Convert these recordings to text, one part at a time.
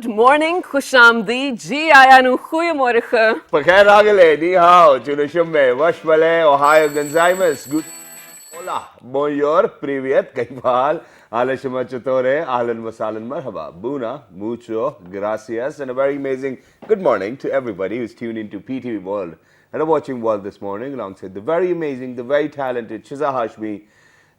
Good morning, Khushamdi. Ji ayanu goeiemorgen. Pakhair agale, ni hao, chunushumbe, washmale, ohio genzaimas, good. Hola, bonjour, privyet, kaibal, ala shumachatore, ahlan masalan marhaba, buna, mucho, gracias, and a very amazing good morning to everybody who's tuned into PTV World and are watching World this morning alongside the very amazing, the very talented Shizza Hashmi,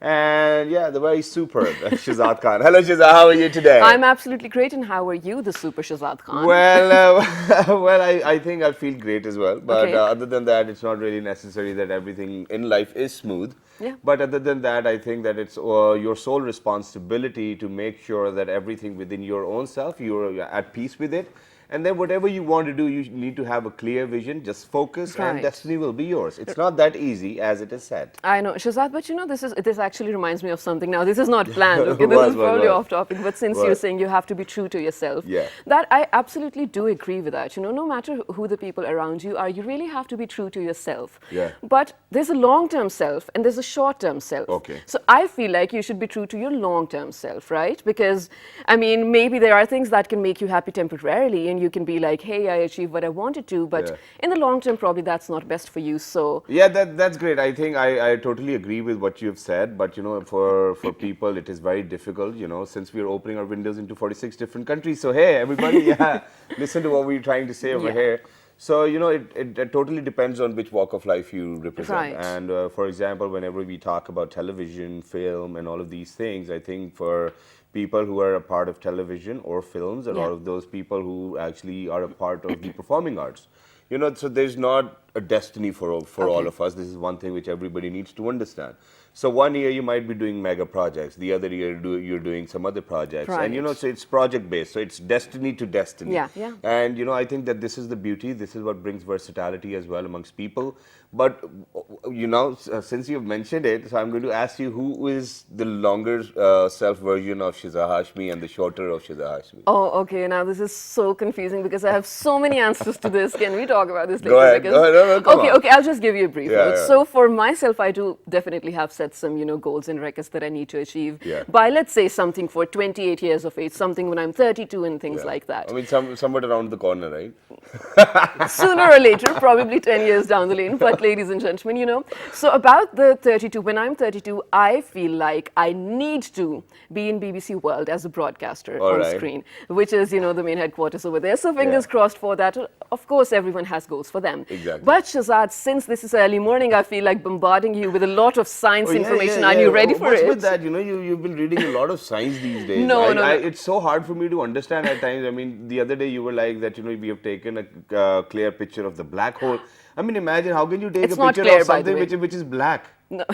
and yeah, the very superb Shahzad Khan. Hello Shizza, how are you today? I'm absolutely great, and how are you, the super Shahzad Khan? Well, I think I feel great as well. But Okay. other than that, it's not really necessary that everything in life is smooth. Yeah. But other than that, I think that it's your sole responsibility to make sure that everything within your own self, you're at peace with it. And then whatever you want to do, you need to have a clear vision, just focus, and Right. destiny will be yours. It's not that easy as it is said. I know, Shahzad, but you know, this actually reminds me of something. Now, this is not planned, okay? This What, is what, probably what? off topic, but since you're What? saying you have to be true to yourself, Yeah. that I absolutely do agree with that. You know, no matter who the people around you are, you really have to be true to yourself. Yeah. But there's a long-term self and there's a short-term self. Okay. So I feel like you should be true to your long-term self, right? Because, I mean, maybe there are things that can make you happy temporarily, and you can be like, hey, I achieved what I wanted to, but Yeah. in the long term, probably that's not best for you. So Yeah, that's great. I think I totally agree with what you've said. But you know, for people, it is very difficult. You know, since we are opening our windows into 46 different countries. So hey, everybody, yeah, listen to what we're trying to say over Yeah. here. So you know, it totally depends on which walk of life you represent. Right. And for example, whenever we talk about television, film, and all of these things, I think for people who are a part of television or films, a lot Yeah. of those people who actually are a part of the performing arts. You know, so there's not a destiny for all Okay. of us. This is one thing which everybody needs to understand. So one year you might be doing mega projects, the other year you're doing some other projects, and you know, Right. so it's project based. So it's destiny to destiny. Yeah, yeah. And you know, I think that this is the beauty. This is what brings versatility as well amongst people. But you know, since you've mentioned it, so I'm going to ask you, who is the longer self version of Shizza Hashmi and the shorter of Shizza Hashmi? Oh, okay. Now this is so confusing because I have so many answers to this. Can we talk about this later? Go ahead, Because go ahead. No, come okay, on. okay. I'll just give you a brief Yeah, note. yeah. So for myself, I do definitely have set some, you know, goals and records that I need to achieve Yeah. by, let's say, something for 28 years of age, something when I'm 32, and things Yeah. like that. I mean, somewhat around the corner, right? Sooner or later, probably 10 years down the lane. But ladies and gentlemen, you know, so about the 32, when I'm 32, I feel like I need to be in BBC World as a broadcaster All on right. screen, which is, you know, the main headquarters over there. So fingers Yeah. crossed for that. Of course, everyone has goals for them. Exactly. But Shahzad, since this is early morning, I feel like bombarding you with a lot of science Oh, yeah, information. yeah, Are you yeah. ready for What's it? with that? You know, you've been reading a lot of science these days. No, no, no. It's so hard for me to understand at times. I mean, the other day you were like that, you know, we have taken a clear picture of the black hole. I mean, imagine how can you take It's a not picture clear, of by the something way. which is black? No.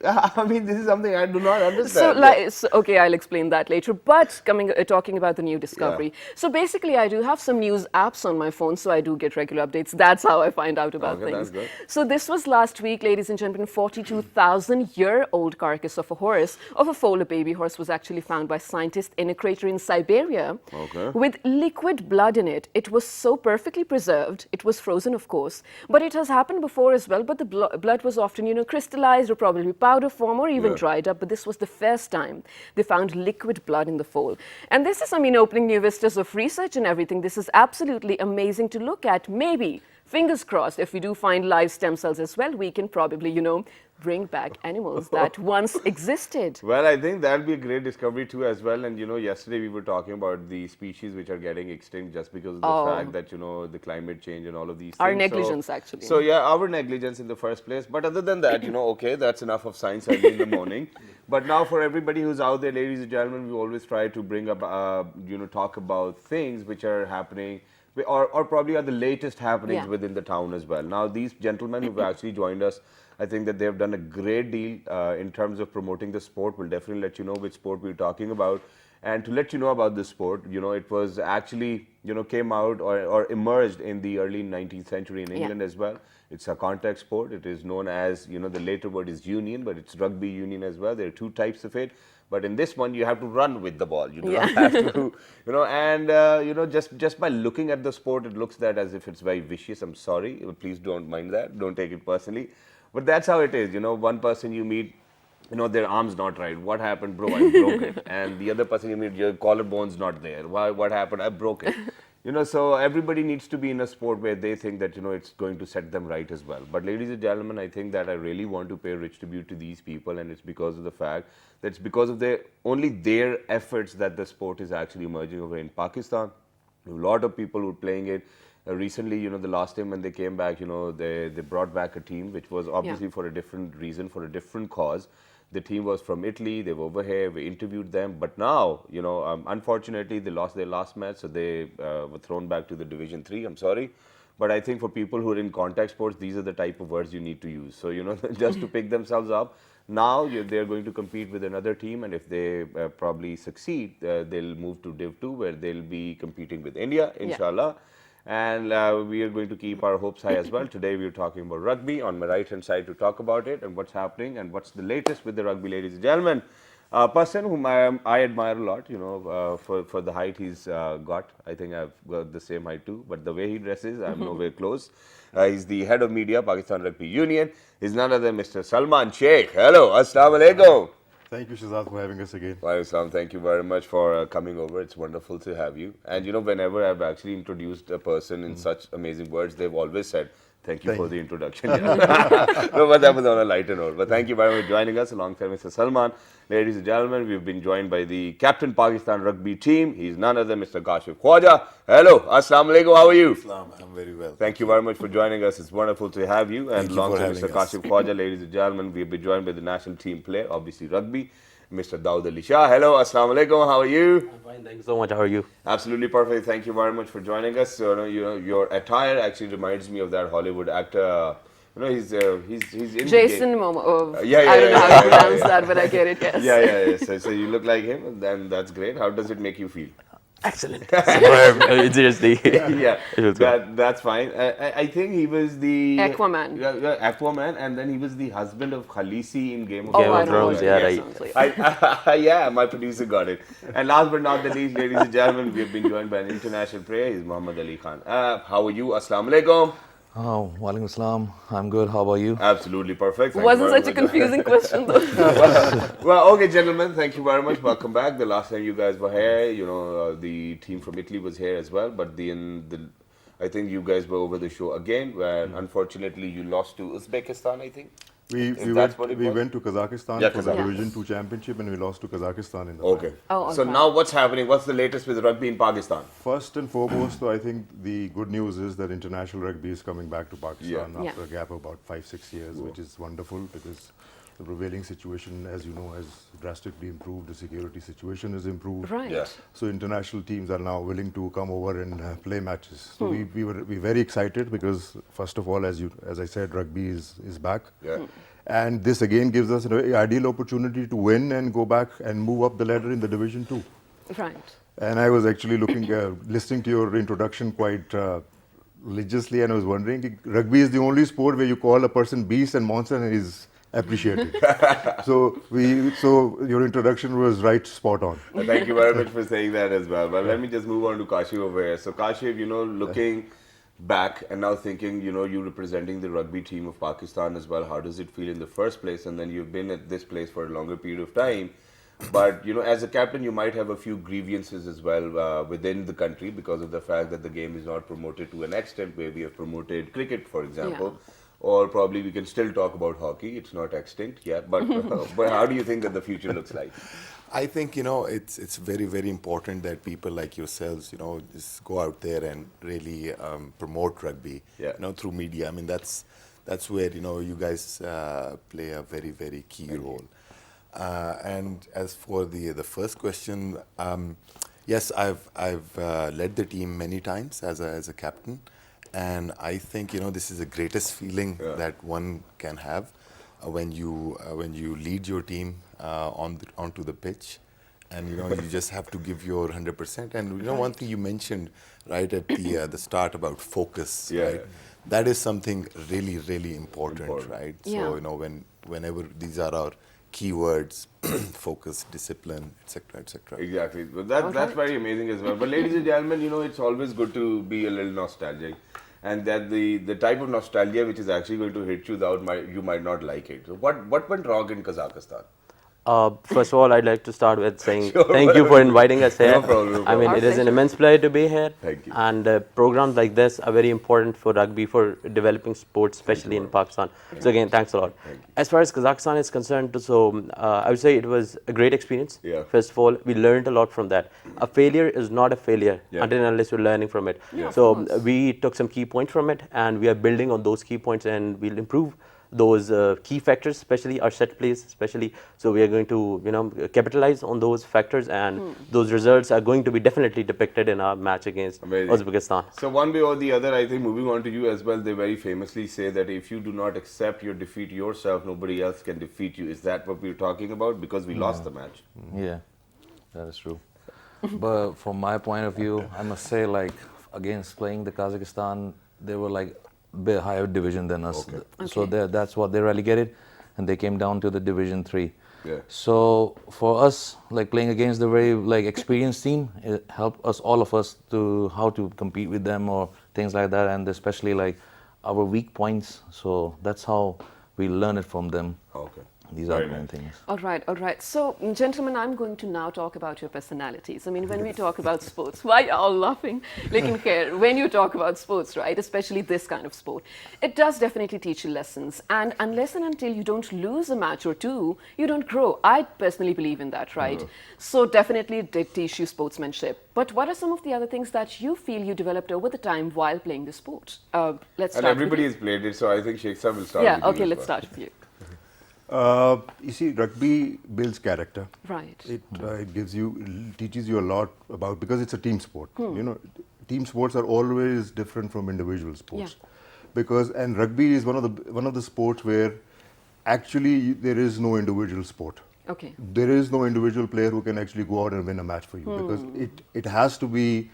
I mean, this is something I do not So, understand. like, so, okay, I'll explain that later. But talking about the new discovery. So basically, I do have some news apps on my phone, so I do get regular updates. That's how I find out about Okay, things. that's good. So this was last week, ladies and gentlemen. 42,000-year-old carcass of a horse, of a foaler baby horse, was actually found by scientists in a crater in Siberia, Okay. with liquid blood in it. It was so perfectly preserved. It was frozen, of course, but it has happened before as well. But the blood was often, you know, crystallized or probably powder form or even Yeah. dried up. But this was the first time they found liquid blood in the foal. And this is, I mean, opening new vistas of research and everything. This is absolutely amazing to look at. Maybe, fingers crossed, if we do find live stem cells as well, we can probably, you know, bring back animals that once existed. Well, I think that'll be a great discovery too as well. And you know, yesterday we were talking about the species which are getting extinct just because of the Oh. fact that, you know, the climate change and all of these Our things. negligence, actually. So yeah, our negligence in the first place. But other than that, you know, okay, that's enough of science early in the morning. But now for everybody who's out there, ladies and gentlemen, we always try to bring up, you know, talk about things which are happening or probably are the latest happenings Yeah. within the town as well. Now, these gentlemen who've actually joined us, I think that they've done a great deal in terms of promoting the sport. We'll definitely let you know which sport we're talking about. And to let you know about this sport, you know, it was actually, you know, came out or emerged in the early 19th century in England as well. It's a contact sport. It is known as, you know, the later word is union, but it's rugby union as well. There are two types of it. But in this one, you have to run with the ball. You do not have to, you know, and, you know, just by looking at the sport, it looks that as if it's very vicious. I'm sorry. Please don't mind that. Don't take it personally. But that's how it is. You know, one person you meet their arm's not right. What happened, bro? I broke it. And the other person, your collarbone's not there. Why? What happened? I broke it. So everybody needs to be in a sport where they think that, it's going to set them right as well. But ladies and gentlemen, I think that I really want to pay rich tribute to these people, and it's because of the fact that it's because of only their efforts that the sport is actually emerging over in Pakistan. A lot of people were playing it. Recently, the last time when they came back, they brought back a team which was obviously for a different reason, for a different cause. The team was from Italy. They were over here. We interviewed them. But now, unfortunately, they lost their last match. So they were thrown back to the Division 3. I'm sorry. But I think for people who are in contact sports, these are the type of words you need to use. So, just to pick themselves up. Now, they're going to compete with another team. And if they probably succeed, they'll move to Div 2, where they'll be competing with India, inshallah. And we are going to keep our hopes high as well. Today we're talking about rugby. On my right hand side to talk about it and what's happening and what's the latest with the rugby, ladies and gentlemen. A person whom I admire a lot, for the height he's got. I think I've got the same height too, but the way he dresses, I'm nowhere close. He's the head of media, Pakistan Rugby Union. He's none other than Mr. Salman Sheikh. Hello, assalamu alaikum. Thank you, Shahzad, for having us again. Well, Islam, thank you very much for coming over. It's wonderful to have you. And whenever I've actually introduced a person in such amazing words, they've always said, thank you for the introduction. No, but that was on a lighter note. But thank you very much for joining us alongside Mr. Salman. Ladies and gentlemen, we've been joined by the captain Pakistan rugby team. He's none other than Mr. Kashif Khwaja. Hello, assalamu alaikum, how are you? Islam, I'm very well. Thank you very much for joining us. It's wonderful to have you. And alongside Mr. Kashif Khwaja, ladies and gentlemen, we've been joined by the national team player, obviously rugby, Mr. Dawood Ali Shah. Hello, assalamu alaikum, how are you? I'm fine, thank you so much. How are you? Absolutely perfect. Thank you very much for joining us. So, your attire actually reminds me of that Hollywood actor. He's in Jason Momoa. I don't know how to pronounce that, but I get it, yes. Yeah. So you look like him, and then that's great. How does it make you feel? Excellent. Seriously. Yeah, that's fine. I think he was the Aquaman. Aquaman, and then he was the husband of Khaleesi in Game of Thrones. Yeah, right. Yeah, my producer got it. And last but not the least, ladies and gentlemen, we have been joined by an international player. He's Muhammad Ali Khan. How are you? Assalamu alaikum. Oh, walaikum assalam. I'm good. How about you? Absolutely perfect. Wasn't such a confusing question though. Well, okay, gentlemen, thank you very much. Welcome back. The last time you guys were here, the team from Italy was here as well. But I think you guys were over the show again, where unfortunately you lost to Uzbekistan, I think. We went to Kazakhstan for the Division 2 championship, and we lost to Kazakhstan in the Okay. final. So now what's happening? What's the latest with rugby in Pakistan? First and foremost, though, I think the good news is that international rugby is coming back to Pakistan after a gap of about 5-6 years, which is wonderful because the prevailing situation, as you know, has drastically improved. The security situation has improved. Right. Yeah. So international teams are now willing to come over and play matches. So we're very excited because, first of all, as I said, rugby is back. Yeah. And this again gives us an ideal opportunity to win and go back and move up the ladder in the Division 2. Right. And I was actually listening to your introduction quite religiously, and I was wondering, rugby is the only sport where you call a person beast and monster and he's appreciated. So your introduction was right, spot on. Thank you very much for saying that as well. But let me just move on to Kashif over here. So Kashif, looking back and now thinking, you representing the rugby team of Pakistan as well, how does it feel in the first place? And then you've been at this place for a longer period of time. But, as a captain, you might have a few grievances as well within the country because of the fact that the game is not promoted to an extent where we have promoted cricket, for example. Yeah. Or probably we can still talk about hockey. It's not extinct yet. But, but how do you think that the future looks like? I think, it's very, very important that people like yourselves, just go out there and really promote rugby, through media. I mean, that's where, you guys play a very, very key role. And as for the first question, yes, I've led the team many times as a captain. And I think, this is the greatest feeling that one can have when you lead your team onto the pitch, and you just have to give your 100%. And one thing you mentioned right at the start about focus, right? That is something really, really important, right? So whenever these are our keywords, focus, discipline, etc., etc. Exactly. Well, that's very amazing as well. But ladies and gentlemen, it's always good to be a little nostalgic. And that the type of nostalgia which is actually going to hit you, you might not like it. So what went wrong in Kazakhstan? First of all, I'd like to start with saying thank you for inviting us here. No problem, no I mean, problem. it is an Our immense pleasure to be here. Thank you. And programs like this are very important for rugby, for developing sports, especially in Pakistan. So again, thanks a lot. As far as Kazakhstan is concerned, so I would say it was a great experience. Yeah. First of all, we learned a lot from that. A failure is not a failure Yeah. until and unless you're learning from it. Yeah, of So course. we took some key points from it, and we are building on those key points, and we'll improve those key factors, especially our set plays, especially. So we are going to, capitalize on those factors, and those results are going to be definitely depicted in our match against Amazing. Uzbekistan. So one way or the other, I think moving on to you as well, they very famously say that if you do not accept your defeat yourself, nobody else can defeat you. Is that what we're talking about? Because we lost the match. Yeah, that is true. But from my point of view, I must say, like, against playing the Kazakhstan, they were like a bit higher division than us. So that's what they relegated, and they came down to the Division 3. Yeah. So for us, like playing against the very like experienced team, it helped us, all of us, to how to compete with them or things like that, and especially like our weak points. So that's how we learn it from them. Okay. These are Very the main nice. things. All right, all right. So, gentlemen, I'm going to now talk about your personalities. I mean, when we talk about sports, why are you all laughing? Like, care, when you talk about sports, right, especially this kind of sport, it does definitely teach you lessons. And unless and until you don't lose a match or two, you don't grow. I personally believe in that, right? So, definitely it did teach you sportsmanship. But what are some of the other things that you feel you developed over the time while playing the sport? Let's start And everybody with has played it, so I think Shizza will start you. Yeah, with you okay, as let's well. start with you. You see, rugby builds character. Right. It teaches you a lot about, because it's a team sport. You know, team sports are always different from individual sports. Yeah. And rugby is one of the sports where actually there is no individual sport. Okay. There is no individual player who can actually go out and win a match for you, because it has to be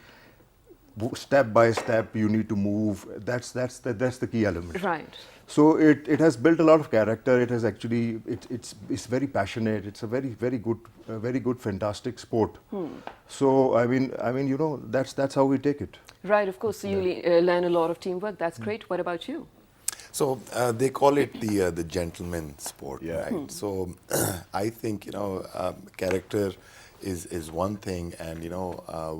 step by step. You need to move. That's the key element. Right. So it has built a lot of character. It has actually it's very passionate. It's a very good, fantastic sport. So I mean that's how we take it. Right, of course. So you learn a lot of teamwork. That's great. What about you? So they call it the gentleman sport, Yeah. right? So I think character is one thing, and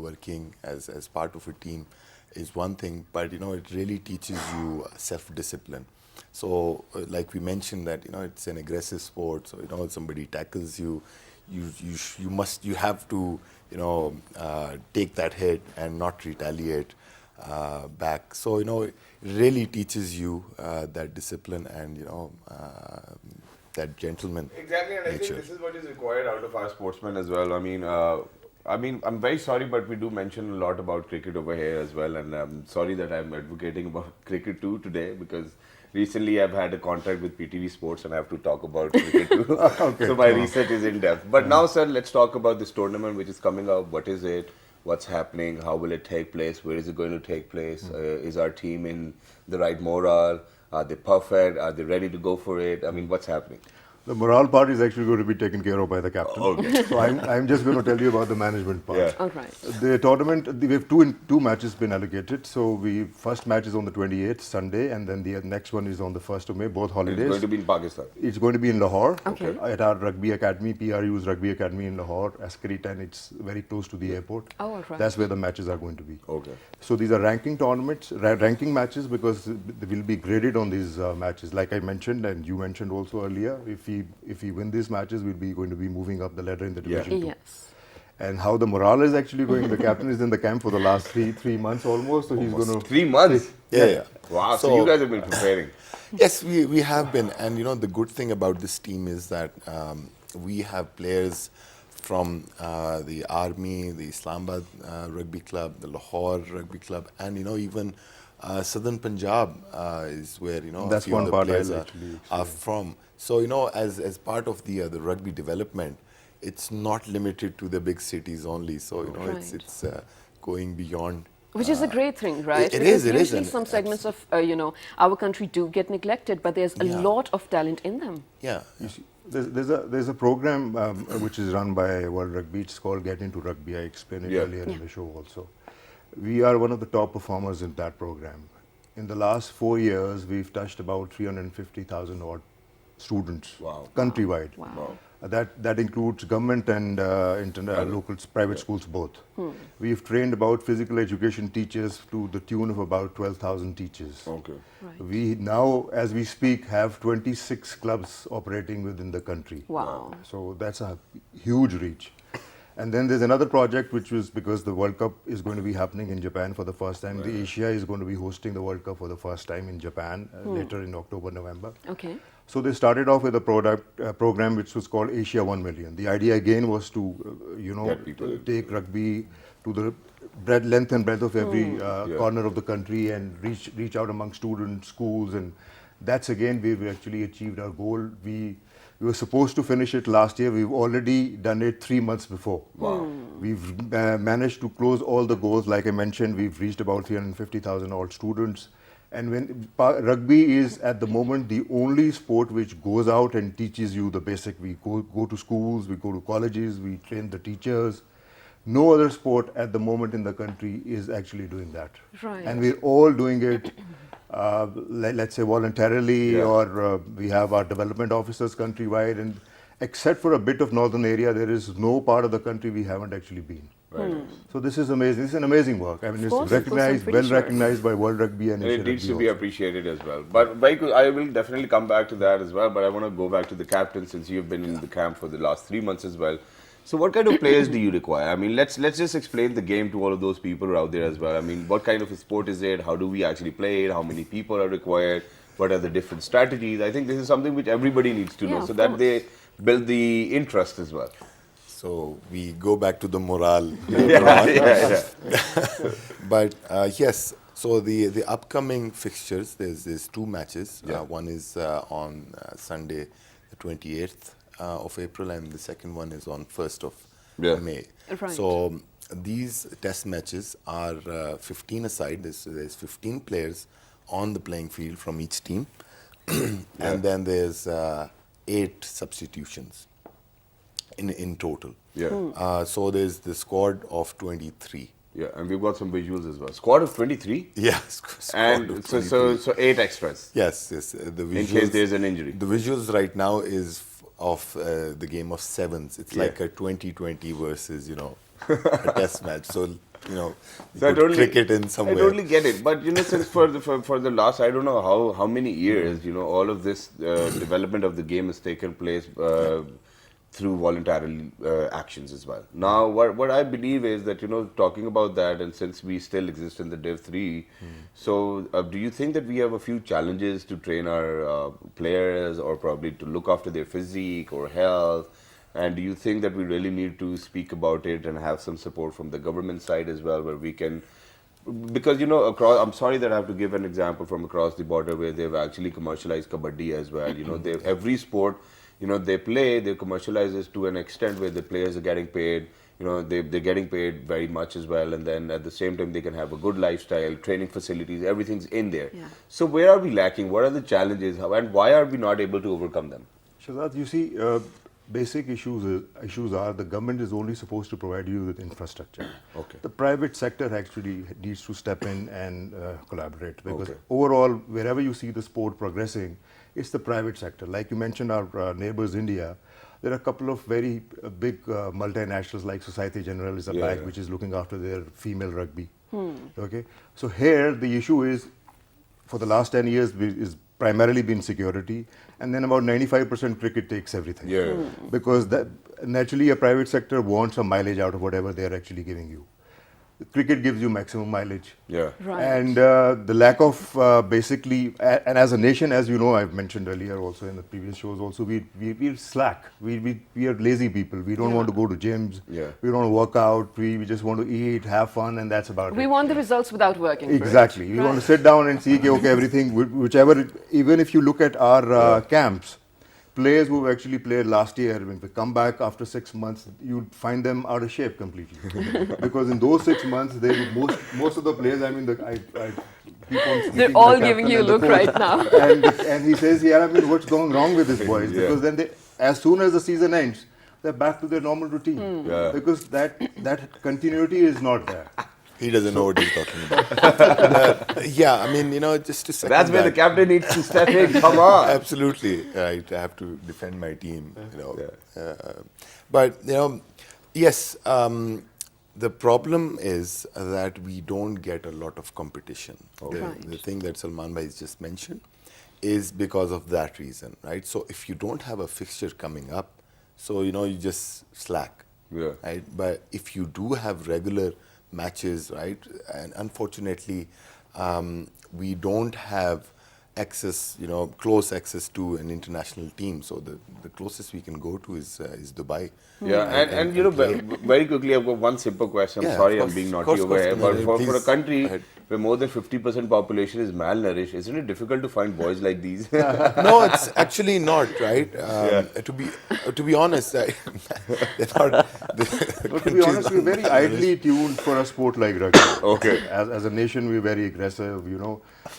working as part of a team is one thing, but it really teaches you self-discipline. So like we mentioned that it's an aggressive sport. So if somebody tackles you, you have to take that hit and not retaliate back. So it really teaches you that discipline and that gentleman Exactly, and I think nature. this is what is required out of our sportsmen as well. I mean, I'm very sorry, but we do mention a lot about cricket over here as well, and I'm sorry that I'm advocating about cricket too today, because recently I've had a contract with PTV Sports and I have to talk about cricket too. So my research is in depth. But now, sir, let's talk about this tournament which is coming up. What is it? What's happening? How will it take place? Where is it going to take place? Is our team in the right morale? Are they perfect? Are they ready to go for it? I mean, what's happening? The morale part is actually going to be taken care of by the captain. Okay. So I'm just going to tell you about the management part. Yeah. All right. The tournament, we have two matches been allocated. So first match is on the 28th, Sunday, and then the next one is on the 1st of May, both holidays. It's going to be in Pakistan. It's going to be in Lahore, Okay. at our rugby academy, PRU's rugby academy in Lahore, Askari 10. It's very close to the airport. Oh, all right. That's where the matches are going to be. Okay. So these are ranking tournaments, ranking matches, because they will be graded on these matches. Like I mentioned, and you mentioned also earlier, if we win these matches, we'll be going to be moving up the ladder in the division 2. Yes. And how the morale is actually going, the captain is in the camp for the last three months almost, so he's going to... 3 months? Yeah. Wow, so you guys have been preparing. Yes, we have been, and the good thing about this team is that we have players from the Army, the Islamabad Rugby Club, the Lahore Rugby Club, and even Southern Punjab is where a That's few one of the part players I'll are, actually are from. So as part of the rugby development, it's not limited to the big cities only. So Right. it's going beyond. Which is a great thing, right? It Because is, usually and some segments of, our country do get neglected, but there's a Yeah. lot of talent in them. Yeah. You see, there's a program which is run by World Rugby. It's called Get Into Rugby. I explained it earlier in the show also. We are one of the top performers in that program. In the last 4 years, we've touched about 350,000 odd students Wow. countrywide. Wow. That includes government and local private schools both. We've trained about physical education teachers to the tune of about 12,000 teachers. Okay. Right. We now, as we speak, have 26 clubs operating within the country. Wow. So that's a huge reach. And then there's another project which was because the World Cup is going to be happening in Japan for the first time. The Asia is going to be hosting the World Cup for the first time in Japan later in October, November. Okay. So they started off with a program which was called Asia 1 Million. The idea again was to, Get people. take rugby to the length and breadth of every corner of the country and reach out among students, schools, and that's again we've actually achieved our goal. We were supposed to finish it last year. We've already done it 3 months before. Wow. We've managed to close all the goals. Like I mentioned, we've reached about 350,000 odd students. And when rugby is at the moment the only sport which goes out and teaches you the basic. We go to schools, we go to colleges, we train the teachers. No other sport at the moment in the country is actually doing that. Right. And we're all doing it, let's say voluntarily, or we have our development officers countrywide. And except for a bit of northern area, there is no part of the country we haven't actually been. Right. So this is amazing. This is an amazing work. I mean, Of course, it's recognized, I'm well pretty sure. recognized by World Rugby and And Asia it needs Rugby to be also. appreciated as well. But very good. I will definitely come back to that as well. But I want to go back to the captain since you've been in the camp for the last 3 months as well. So what kind of players do you require? I mean, let's just explain the game to all of those people who are out there as well. I mean, what kind of a sport is it? How do we actually play it? How many people are required? What are the different strategies? I think this is something which everybody needs to know Yeah, so of that course. they build the interest as well. So we go back to the morale. Yeah. But yes, so the upcoming fixtures, there's 2 matches. One is on Sunday, the 28th of April, and the second one is on 1st of May. Right. So these test matches are 15 aside. There's 15 players on the playing field from each team, and then there's 8 substitutions in total. Yeah. So there's the squad of 23. Yeah, and we've got some visuals as well. Squad of 23? Yes. And so 8 extras. Yes. The visuals, In case there's an injury. The visuals right now is of the game of sevens. It's like a 2020 versus, a test match. So, you So put cricket in somewhere. I totally get it, but since for the last I don't know how many years all of this development of the game has taken place through voluntary actions as well. Now, what I believe is that talking about that, and since we still exist in the Div 3, so do you think that we have a few challenges to train our players, or probably to look after their physique or health? And do you think that we really need to speak about it and have some support from the government side as well, where we can, because across, I'm sorry that I have to give an example from across the border where they've actually commercialized kabaddi as well. Every sport, they play, they commercialize this to an extent where the players are getting paid. They're getting paid very much as well, and then at the same time they can have a good lifestyle, training facilities, everything's in there. Yeah. So where are we lacking? What are the challenges, and why are we not able to overcome them? Shahzad, you see, basic issues are the government is only supposed to provide you with infrastructure. Okay. The private sector actually needs to step in and collaborate, because Okay. overall, wherever you see the sport progressing, it's the private sector. Like you mentioned, our neighbors India, there are a couple of very big multinationals like Societe Generale is a bank which is looking after their female rugby. Okay, so here the issue is, for the last 10 years, is primarily been security, and then about 95% cricket takes everything. Yeah. Because naturally a private sector wants a mileage out of whatever they're actually giving you. Cricket gives you maximum mileage. Yeah. Right. And the lack of basically, and as a nation, as you know, I've mentioned earlier also in the previous shows also, we're slack. We are lazy people. We don't want to go to gyms. Yeah. We don't want to work out. We just want to eat, have fun, and that's about We it. want the results without working for it. Exactly. We want to sit down and see, okay, everything, whichever, even if you look at our camps, players who actually played last year, when they come back after 6 months, you'd find them out of shape completely. Because in those 6 months, they would most of the players, I keep on speaking They're to all the giving captain you a and the look coach. right now. And he says, what's going wrong with these boys? Because then as soon as the season ends, they're back to their normal routine. Yeah. Because that continuity is not there. He doesn't know what he's talking about. Yeah, I mean, just to second That's where the that. captain needs to step in. Come on. Absolutely, right. I have to defend my team, But, yes, the problem is that we don't get a lot of competition. The thing that Salman Bhai just mentioned is because of that reason, right? So if you don't have a fixture coming up, so, you just slack, right? But if you do have regular matches, right, and unfortunately, we don't have access, close access to an international team. So the closest we can go to is Dubai. Yeah, and very quickly, I've got one simple question. I'm Yeah, sorry, of I'm course, being of naughty course, over here, no, but no, for a please, country go ahead. where more than 50% population is malnourished, isn't it difficult to find boys like these? No, it's actually not, right? To be honest, they're not. But to be honest, we're very idly tuned for a sport like rugby. Okay. As a nation, we're very aggressive,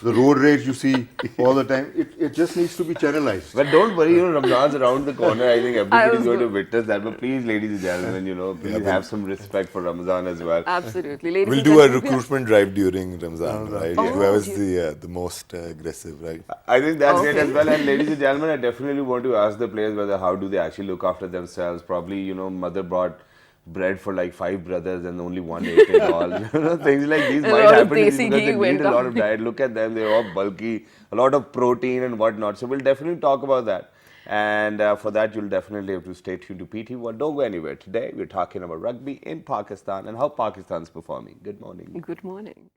The road rage you see all the time, it just needs to be channelized. But don't worry, Ramzan's around the corner. I think everybody's was going to go- witness that. But please, ladies and gentlemen, please have some respect for Ramzan as well. Absolutely. Ladies We'll and do a gentlemen, recruitment drive during Ramzan, right? Oh, Whoever's do the most aggressive, right? I think that's great Okay. as well. And ladies and gentlemen, I definitely want to ask the players whether how do they actually look after themselves. Probably, mother brought bread for like 5 brothers and only one ate it all. Things like these A might lot of happen to these desi because ghee they went need a lot down. of diet. Look at them, they're all bulky, a lot of protein and whatnot. So we'll definitely talk about that. And for that, you'll definitely have to stay tuned to PT. Well, don't go anywhere. Today, we're talking about rugby in Pakistan and how Pakistan's performing. Good morning. Good morning.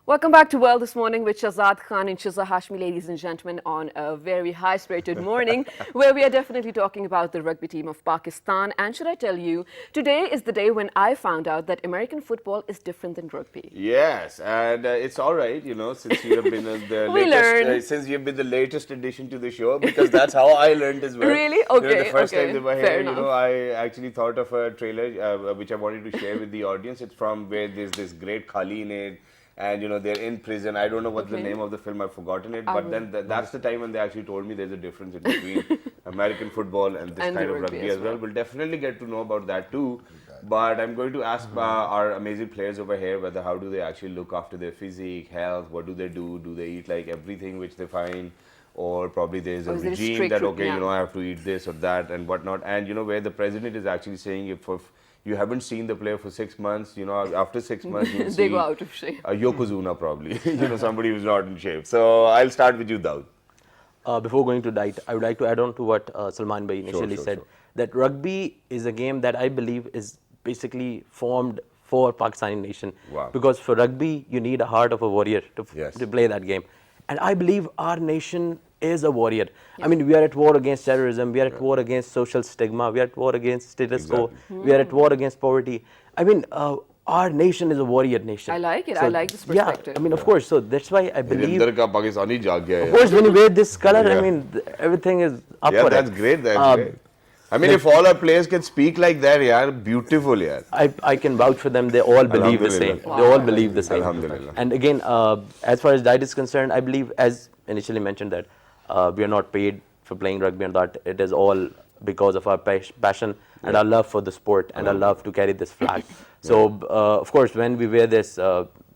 Welcome back to World This Morning with Shahzad Khan and Shizza, Hashmi, ladies and gentlemen, on a very high-spirited morning where we are definitely talking about the rugby team of Pakistan. And should I tell you, today is the day when I found out that American football is different than rugby. Yes, and it's all right, since you have been since you've been the latest addition to the show, because that's how I learned as well. Really? Okay, the first okay. time they were Fair here, enough. I actually thought of a trailer which I wanted to share with the audience. It's from where there's this great Khali in it. and they're in prison. I don't know what's the Okay. name of the film. I've forgotten it. But then that's the time when they actually told me there's a difference in between American football and this And the kind of rugby rugby as as well. well. We'll definitely get to know about that too. But I'm going to ask our amazing players over here whether how do they actually look after their physique, health, what do they do? Do they eat like everything which they find? Or probably there's a Or is there a regime strict that, ru- okay, yeah. I have to eat this or that and whatnot. And, where the president is actually saying if you haven't seen the player for 6 months, after 6 months, you'll They see go out of shape. a Yokozuna probably, somebody who's not in shape. So I'll start with you, Daud. Before going to diet, I would like to add on to what Salman Bhai initially said, that rugby is a game that I believe is basically formed for Pakistani nation. Wow. Because for rugby, you need a heart of a warrior Yes. to play that game. And I believe our nation is a warrior. I mean, we are at war against terrorism, we are at war against social stigma, we are at war against status quo, we are at war against poverty. I mean, our nation is a warrior nation. I like it. I like this perspective. Yeah, I mean, of course. So that's why I believe. Hirinder ka Pakistani jaag gaya Of hai. course, when you wear this color, Yeah. I mean, everything is up Yeah, for that's it. great. That's great. I mean, if all our players can speak like that, yaar, beautiful, yaar. I can vouch for them. They all believe the same. Alhamdulillah. They all believe the same. Alhamdulillah. And again, as far as diet is concerned, I believe, as initially mentioned, that we are not paid for playing rugby, and that it is all because of our passion and our love for the sport and our love to carry this flag. So, of course, when we wear this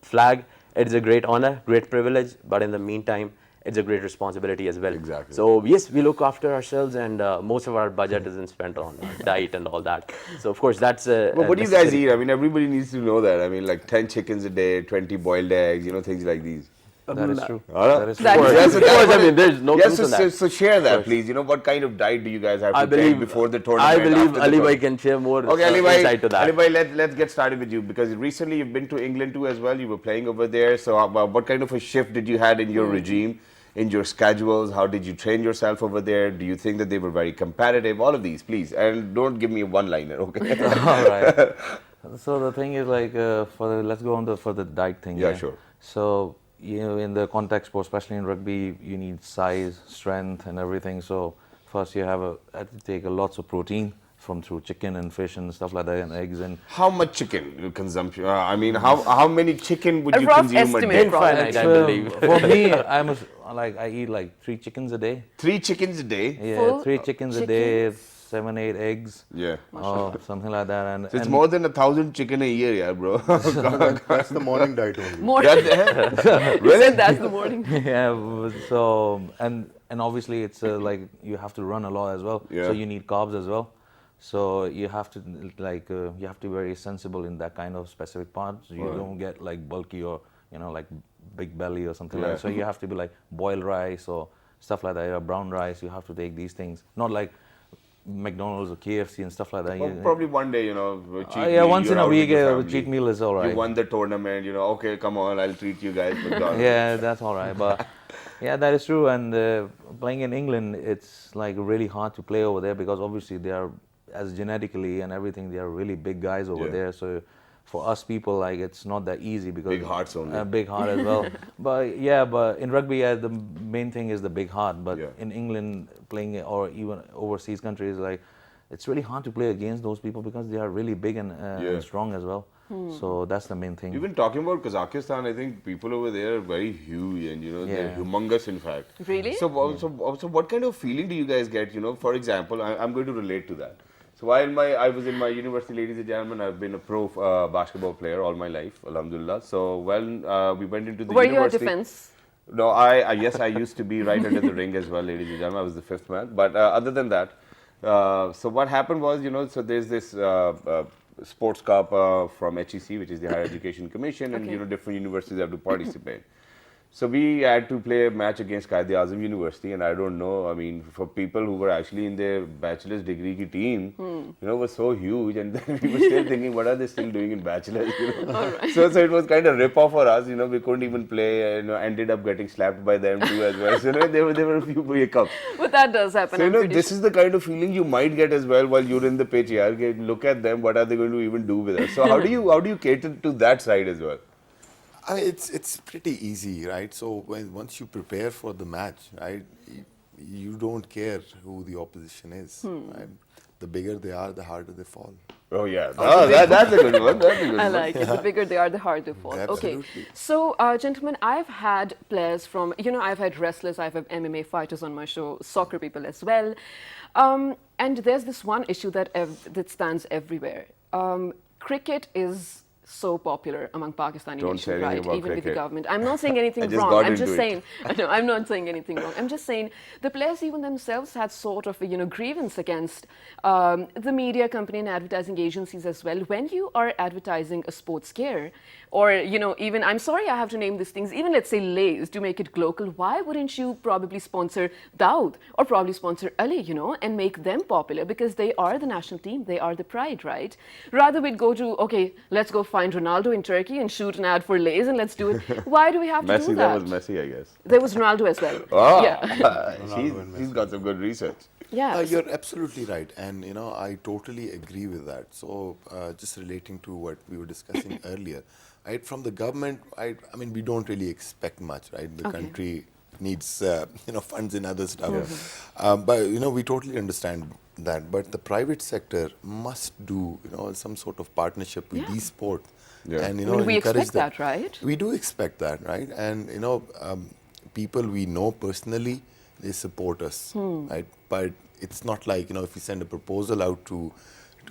flag, it is a great honor, great privilege, but in the meantime, it's a great responsibility as well. Exactly. So yes, we look after ourselves, and most of our budget isn't spent on diet and all that. So of course, that's a. But what do you guys eat? I mean, everybody needs to know that. I mean, like 10 chickens a day, 20 boiled eggs, things like these. That is true. Alright. That is true. That is- Yes, Of course, I mean, there's no yes, truth in that. so share that, please. What kind of diet do you guys have to I take believe before the tournament? I believe after the Ali Bhai tournament? can share more Okay, Ali Bhai, insight to that. Ali Bhai, let's get started with you, because recently you've been to England too as well. You were playing over there. So what kind of a shift did you had in your regime, in your schedules? How did you train yourself over there? Do you think that they were very competitive? All of these, please. And don't give me a one-liner, okay? All right. So the thing is, like, let's go on for the diet thing. Yeah, sure. So in the contact sport, especially in rugby, you need size, strength, and everything. So first you have to take lots of protein through chicken and fish and stuff like that, and eggs and. How much chicken consumption? I mean, how many chicken would A you rough consume a estimate, day? probably. Finite, I believe. For me, I eat like 3 chickens a day. 3 chickens a day? Yeah, Full 3 chickens a day, chickens? 7-8 eggs. Yeah. Something like that. And So it's more than 1,000 chicken a year, yeah, bro. That's the morning diet only. Morning. Really? That's the morning. yeah. So and obviously it's like you have to run a lot as well. Yeah. So you need carbs as well. So you have to you have to be very sensible in that kind of specific parts. You don't get like bulky or like big belly or something like that. So you have to be like boiled rice or stuff like that. Yeah, brown rice. You have to take these things, not like McDonald's or KFC and stuff like that. Well, probably one day, cheat Yeah, meal, once you're in a out with week, your a family. cheat meal is all right. You won the tournament, okay, come on, I'll treat you guys. McDonald's. Yeah, that's all right. But yeah, that is true. And playing in England, it's like really hard to play over there because obviously they are, as genetically and everything, they are really big guys over Yeah. there. So for us people, like it's not that easy because Big hearts only. big heart as well. But in rugby, the main thing is the big heart. But Yeah. in England, playing or even overseas countries, like it's really hard to play against those people because they are really big and strong as well. So that's the main thing. Even talking about Kazakhstan, I think people over there are very huge and they're humongous in fact. Really? So what kind of feeling do you guys get? For example, I'm going to relate to that. So while I was in my university, ladies and gentlemen, I've been a pro basketball player all my life, alhamdulillah. So when we went into the Were you a university. defense? No, yes, I used to be right under the ring as well, ladies and gentlemen. I was the 5th man. But other than that, so what happened was, so there's this sports cup from HEC, which is the Higher Education Commission, and different universities have to participate. So we had to play a match against Quaid-e-Azam University, and I don't know, I mean, for people who were actually in their bachelor's degree ki team, was so huge, and then we were still thinking, what are they still doing in bachelor's, Right. So it was kind of rip-off for us, we couldn't even play, ended up getting slapped by them too as well. So, there were a few hiccups. But that does happen. So, I'm pretty this sure. is the kind of feeling you might get as well while you're in the pitch, yaar. Look at them, what are they going to even do with us? So how do you cater to that side as well? It's pretty easy, right? So once you prepare for the match, right, you don't care who the opposition is, right? the bigger they are, the harder they fall. Oh yeah, that's a good one. That's a good I one. like it. The bigger they are, the harder they fall. Okay. Absolutely. So, gentlemen, I've had players from, I've had wrestlers, I've had MMA fighters on my show, soccer people as well. And there's this one issue that stands everywhere. Cricket is so popular among Pakistani Don't nations, say anything right? about Even with the cricket. government. I'm not saying anything I just wrong. got I'm into just it. saying, no, I'm not saying anything wrong. I'm just saying the players even themselves had sort of a, grievance against the media company and advertising agencies as well. When you are advertising a sports gear, or, even, I'm sorry I have to name these things, even let's say Lay's to make it local, why wouldn't you probably sponsor Daud or probably sponsor Ali, and make them popular because they are the national team, they are the pride, right? Rather we'd go to, okay, let's go find Ronaldo in Turkey and shoot an ad for Lay's and let's do it. Why do we have to do Messi, that? that was Messi, I guess. There was Ronaldo as well. Oh, Yeah. he's got some good research. Yeah. You're absolutely right, and I totally agree with that. So, just relating to what we were discussing earlier, right? From the government, I mean, we don't really expect much, right? The country needs, funds and other stuff. But we totally understand that. But the private sector must do, some sort of partnership with these sports, and we encourage expect them. that, right? We do expect that, right? And people we know personally, they support us, right? But it's not like, if we send a proposal out to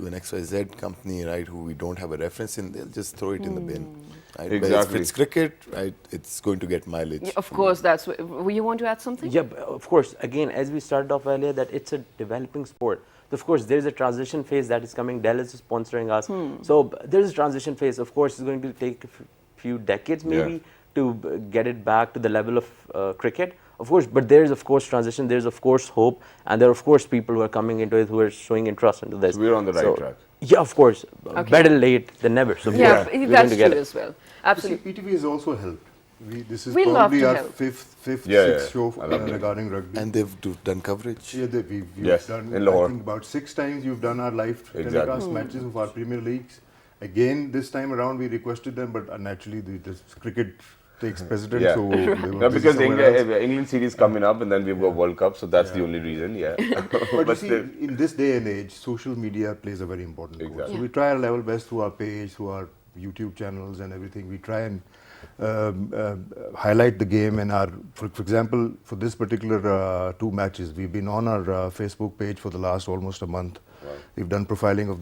an XYZ company, right, who we don't have a reference in, they'll just throw it in the bin. Right? Exactly. But if it's cricket, right, it's going to get mileage. Yeah, of course, that's what, you want to add something? Yeah, of course. Again, as we started off earlier, that it's a developing sport. Of course, there's a transition phase that is coming. Dell is sponsoring us. So there's a transition phase. Of course, it's going to take a few decades maybe to get it back to the level of cricket. Of course, but there is of course transition. There's of course hope, and there are of course people who are coming into it who are showing interest into this. So we're on the right track. Yeah, of course. Better late than never. So Yeah, we're that's going to true as well. Absolutely. PTV has also helped. This is We love probably to our help. fifth, Yeah, sixth show I love that. regarding rugby. And they've done coverage. Yeah, we've Yes, done, in Lahore. I think about 6 times you've done our live Exactly. telecast matches of our Premier Leagues. Again, this time around we requested them, but naturally the cricket takes precedence. Yeah. So they were No, busy because somewhere else. England series coming up and then we've got World Cup, so that's the only reason, But you see, still, in this day and age, social media plays a very important role. Exactly. So we try our level best through our page, through our YouTube channels and everything. We try and highlight the game and for example, for this particular 2 matches, we've been on our Facebook page for the last almost a month. Wow. We've done profiling of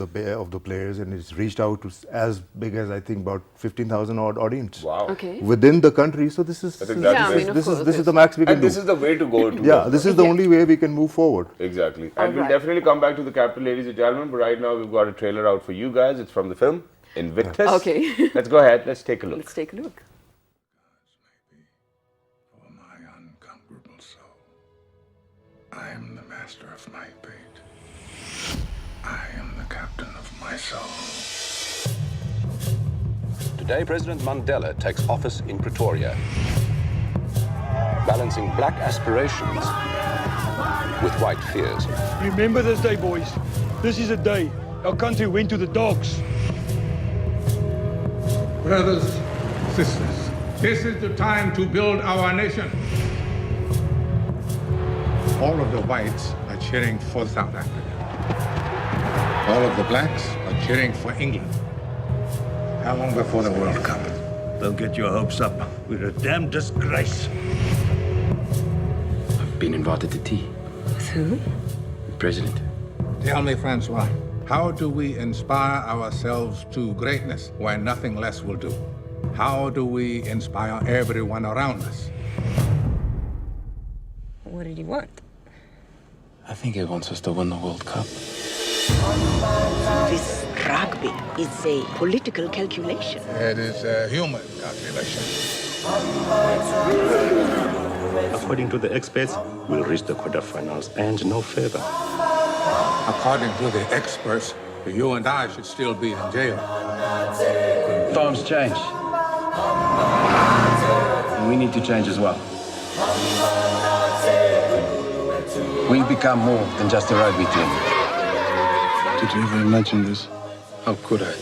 the players, and it's reached out to as big as I think about 15,000 odd audience wow. Okay. within the country. So this is That's exactly Yeah, I mean, this of is course, the max we can And do. this is the way to go to. Yeah, this is the only way we can move forward. Exactly. And we'll Alright. definitely come back to the capital, ladies and gentlemen, but right now we've got a trailer out for you guys. It's from the film Invictus. Okay. Let's go ahead. Let's take a look. Let's take a look. For my unconquerable soul, I am the master of my fate. I am the captain of my soul. Today, President Mandela takes office in Pretoria, balancing black aspirations with white fears. Remember this day, boys. This is a day our country went to the dogs. Brothers, sisters, this is the time to build our nation. All of the whites are cheering for South Africa. All of the blacks are cheering for England. How long before the World Cup? Don't get your hopes up. We're a damn disgrace. I've been invited to tea. With who? The president. Tell me, Francois, how do we inspire ourselves to greatness when nothing less will do? How do we inspire everyone around us? What did he want? I think he wants us to win the World Cup. This rugby is a political calculation. It is a human calculation. According to the experts, we'll reach the quarterfinals and no further. According to the experts, you and I should still be in jail. Times change. And we need to change as well. We become more than just a rugby team. Did you ever imagine this? How could I?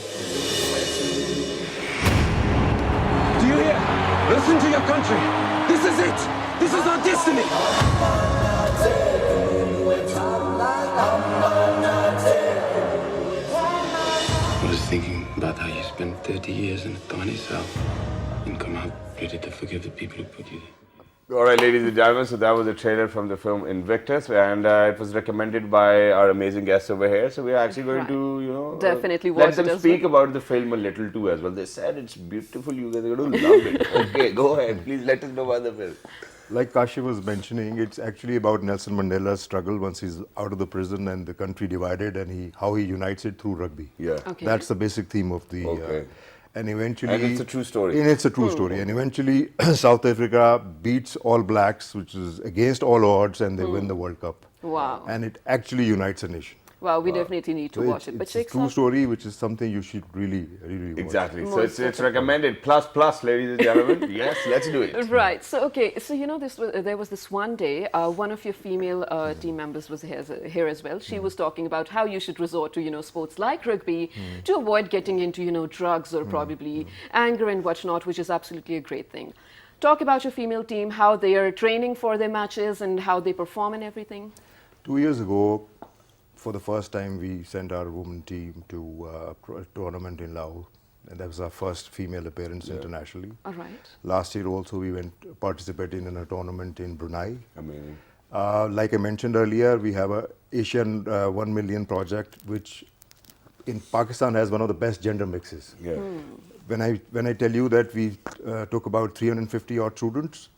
Do you hear? Listen to your country. This is it. This is our destiny. about how you spent 30 years in a tiny cell and come out ready to forgive the people who put you there. All right, ladies and gentlemen, so that was a trailer from the film Invictus, and it was recommended by our amazing guests over here. So we're actually going to, definitely let watch them it as speak well. about the film a little too as well. They said it's beautiful. You guys are going to love it. Okay, go ahead. Please let us know about the film. Like Kashi was mentioning, it's actually about Nelson Mandela's struggle once he's out of the prison and the country divided, and how he unites it through rugby. Yeah. Okay. That's the basic theme of the. Okay. And eventually. And it's a true story. And it's a true story. And eventually, South Africa beats All Blacks, which is against all odds, and they win the World Cup. Wow. And it actually unites a nation. Wow, we definitely need to So watch it. But it's a true story, which is something you should really watch. Exactly. So Most it's recommended. Plus, ladies and gentlemen. Yes, let's do it. Right. So okay. So there was this one day. One of your female team members was here as well. She was talking about how you should resort to sports like rugby to avoid getting into drugs or probably anger and whatnot, which is absolutely a great thing. Talk about your female team, how they are training for their matches and how they perform and everything. 2 years ago, for the first time, we sent our women team to a tournament in Laos, and that was our first female appearance internationally. All right. Last year also, we participated in a tournament in Brunei. Amazing. Like I mentioned earlier, we have a Asian 1 million project, which in Pakistan has one of the best gender mixes. Yeah. When I tell you that we took about 350 odd students,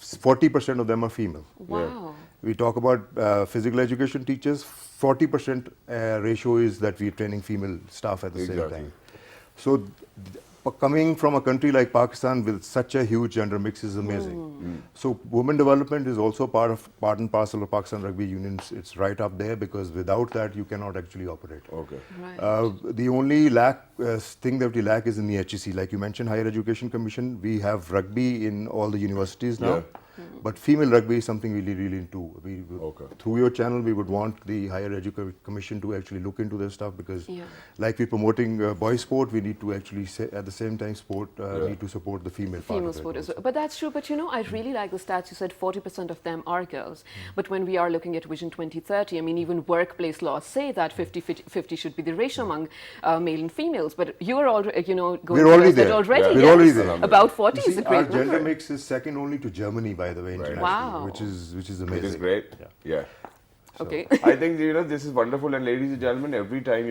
40% of them are female. Wow. We talk about physical education teachers, 40% ratio is that we're training female staff at the same time. So coming from a country like Pakistan with such a huge gender mix is amazing. So women development is also part and parcel of Pakistan Rugby Union. It's right up there, because without that you cannot actually operate. Okay. Right. The only thing that we lack is in the HEC. Like you mentioned, Higher Education Commission, we have rugby in all the universities now. But female rugby is something we really into. Through your channel, we would want the Higher Education Commission to actually look into this stuff, because like we're promoting boys sport, we need to actually at the same time need to support the female part of it sport as also. well. But that's true. But I really like the stats. You said 40% of them are girls. But when we are looking at Vision 2030, I mean, even workplace laws say that 50-50 should be the ratio among male and females. But you are already, going We're already there. already. We're already there. About 40 is a Our great gender number. mix is second only to Germany, by the way, internationally, Wow. which is amazing. Which is great. Yeah. Okay. I think this is wonderful, and ladies and gentlemen, every time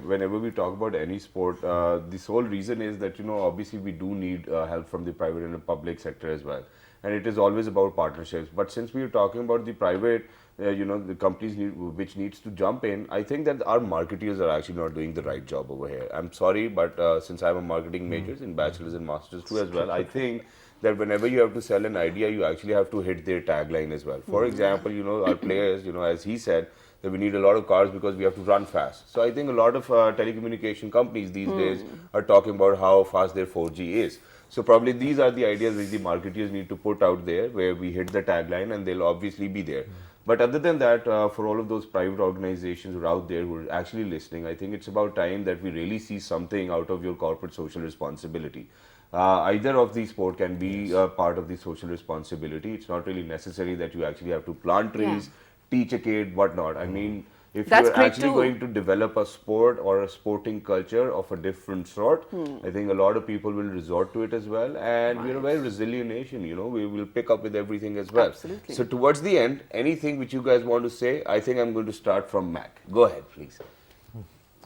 whenever we talk about any sport, the sole reason is that obviously we do need help from the private and the public sector as well, and it is always about partnerships. But since we are talking about the private, the companies which needs to jump in, I think that our marketeers are actually not doing the right job over here. I'm sorry, but since I'm a marketing major in bachelor's and master's too as well, I think that whenever you have to sell an idea, you actually have to hit their tagline as well. For example, our players, as he said, that we need a lot of cars because we have to run fast. So I think a lot of telecommunication companies these days are talking about how fast their 4G is. So probably these are the ideas which the marketeers need to put out there, where we hit the tagline and they'll obviously be there. But other than that, for all of those private organizations who are out there who are actually listening, I think it's about time that we really see something out of your corporate social responsibility. Either of these sport can be part of the social responsibility. It's not really necessary that you actually have to plant trees, teach a kid, whatnot. I mean, if you're actually going to develop a sport or a sporting culture of a different sort, I think a lot of people will resort to it as well. And we're a very resilient nation, we will pick up with everything as well. Absolutely. So towards the end, anything which you guys want to say, I think I'm going to start from Mac. Go ahead, please.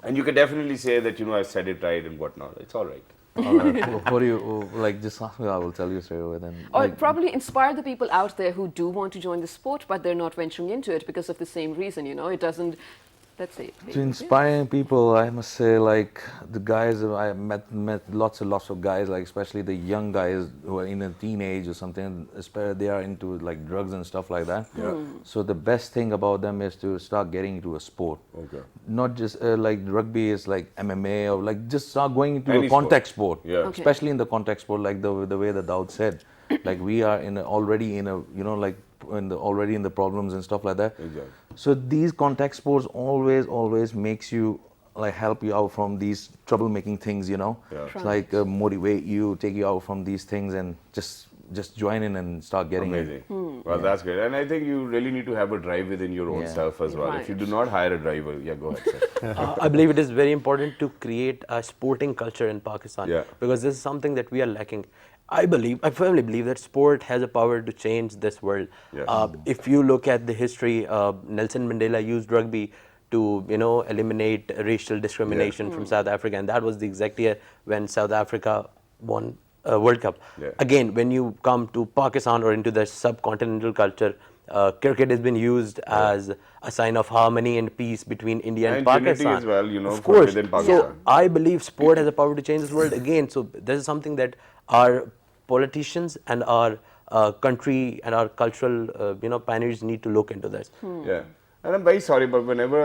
And you can definitely say that, I said it right and whatnot. It's all right. All right. What do you like? Just ask me. I will tell you straight away. Then. Or probably inspire the people out there who do want to join the sport, but they're not venturing into it because of the same reason. It doesn't. Let's say. To inspiring people, I must say, like the guys I met lots and lots of guys, like especially the young guys who are in a teenage or something. Especially they are into like drugs and stuff like that. Yeah. So the best thing about them is to start getting into a sport. Okay. Not just like rugby is like MMA or like just start going into Any a contact sport. Yeah. Okay. Especially in the contact sport, like the way that Daud said, like we are already in the problems and stuff like that. Exactly. So these contact sports always makes you like help you out from these troublemaking things, Yeah. It's like motivate you, take you out from these things and just just join in and start getting Amazing. in. Well, that's great. And I think you really need to have a drive within your own self as well. If you do not hire a driver, go ahead, sir. I believe it is very important to create a sporting culture in Pakistan because this is something that we are lacking. I firmly believe that sport has a power to change this world. If you look at the history, Nelson Mandela used rugby to eliminate racial discrimination from South Africa, and that was the exact year when South Africa won World Cup. Again, when you come to Pakistan or into the subcontinental culture, cricket has been used as a sign of harmony and peace between India and Pakistan. As well, of course. Within Pakistan. So I believe sport has a power to change this world again. So this is something that our politicians and our country and our cultural pioneers need to look into this. Yeah, and I'm very sorry, but whenever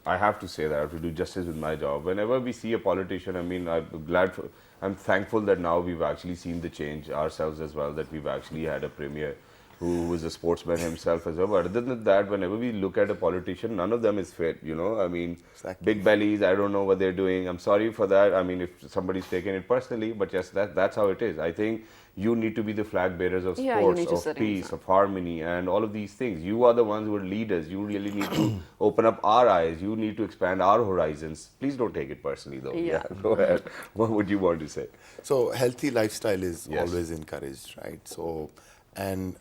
I have to say that I have to do justice with my job. Whenever we see a politician, I mean, I'm thankful that now we've actually seen the change ourselves as well, that we've actually had a premier who was a sportsman himself as well. But other than that, whenever we look at a politician, none of them is fit, I mean, big bellies, I don't know what they're doing. I'm sorry for that. I mean, if somebody's taking it personally, but yes, that's how it is. I think you need to be the flag bearers of sports, of peace, of harmony, and all of these things. You are the ones who are leaders. You really need to open up our eyes. You need to expand our horizons. Please don't take it personally, though. Yeah, go ahead. What would you want to say? So, healthy lifestyle is always encouraged, right? So, and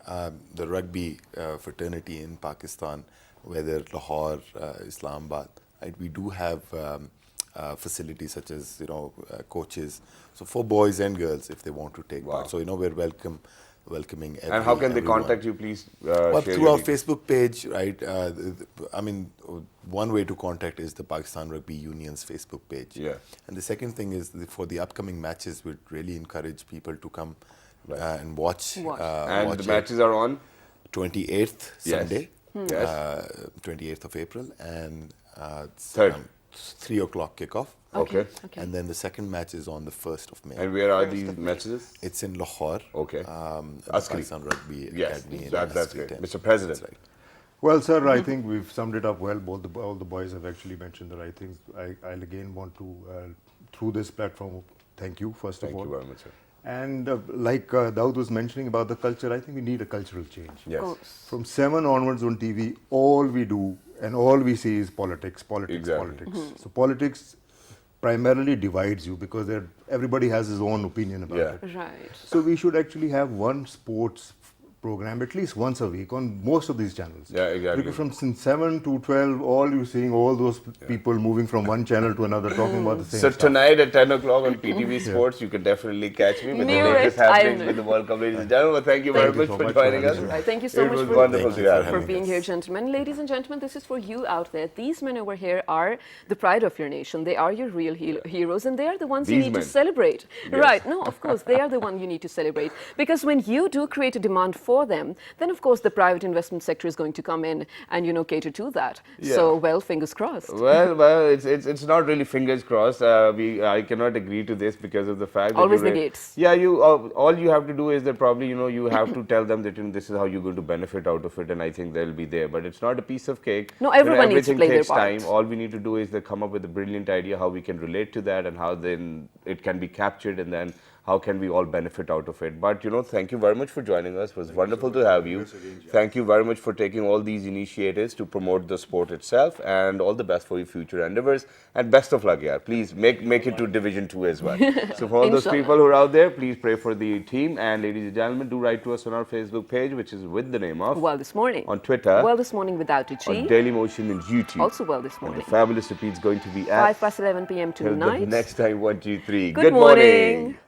the rugby fraternity in Pakistan, whether Lahore, Islamabad, right? We do have facilities such as coaches. So for boys and girls, if they want to take part. So we're welcoming. And how can they contact you, please? Well, through our Facebook page, right? I mean, one way to contact is the Pakistan Rugby Union's Facebook page. Yeah. And the second thing is for the upcoming matches, we'd really encourage people to come and watch. And the matches are on 28th Sunday, 28th of April, and 3 o'clock kickoff. Okay. And then the second match is on the 1st of May. And where are these matches? It's in Lahore. Okay. Pakistan Rugby Academy. That's great. Mr. President. That's right. Well, sir, I think we've summed it up well. All the boys have actually mentioned the right things. I'll again want to, through this platform, thank you, first of all. Thank you very much, sir. And like Daud was mentioning about the culture, I think we need a cultural change. Yes. From 7 onwards on TV, all we do and all we see is politics. So politics primarily divides you because everybody has his own opinion about it. Right. So we should actually have one sports program at least once a week on most of these channels. Yeah, exactly. Because from 7 to 12, all you're seeing all those people moving from one channel to another talking about the same So stuff. tonight at 10 o'clock on PTV Sports, you can definitely catch me with the latest happenings with the World Cup, ladies and gentlemen. Thank you very much for joining us. Right. Thank you so much for being here, gentlemen. Ladies and gentlemen, this is for you out there. These men over here are the pride of your nation. They are your real heroes, and they are the ones you need to celebrate. Yes. Right. No, of course, they are the one you need to celebrate. Because when you do create a demand for them, then of course the private investment sector is going to come in and cater to that. Yeah. So, well, fingers crossed. Well, it's not really fingers crossed. I cannot agree to this because of the fact that always negates. Yeah, all you have to do is that probably you have to tell them that this is how you're going to benefit out of it, and I think they'll be there. But it's not a piece of cake. No, everyone needs to play their part. Time. All we need to do is come up with a brilliant idea how we can relate to that and how then it can be captured, and then how can we all benefit out of it. But thank you very much for joining us. It was wonderful to have you. Thank you very much for taking all these initiatives to promote the sport itself, and all the best for your future endeavors, and best of luck. Please make it to Division 2 as well. So for all those people who are out there, please pray for the team, and ladies and gentlemen, do write to us on our Facebook page, which is with the name of Well This Morning. On Twitter, Well This Morning without a G. On Daily Motion and YouTube, also Well This Morning. And the fabulous repeat's going to be at 5:11 p.m. tonight. Till the next time, 1, 2, 3. Good morning.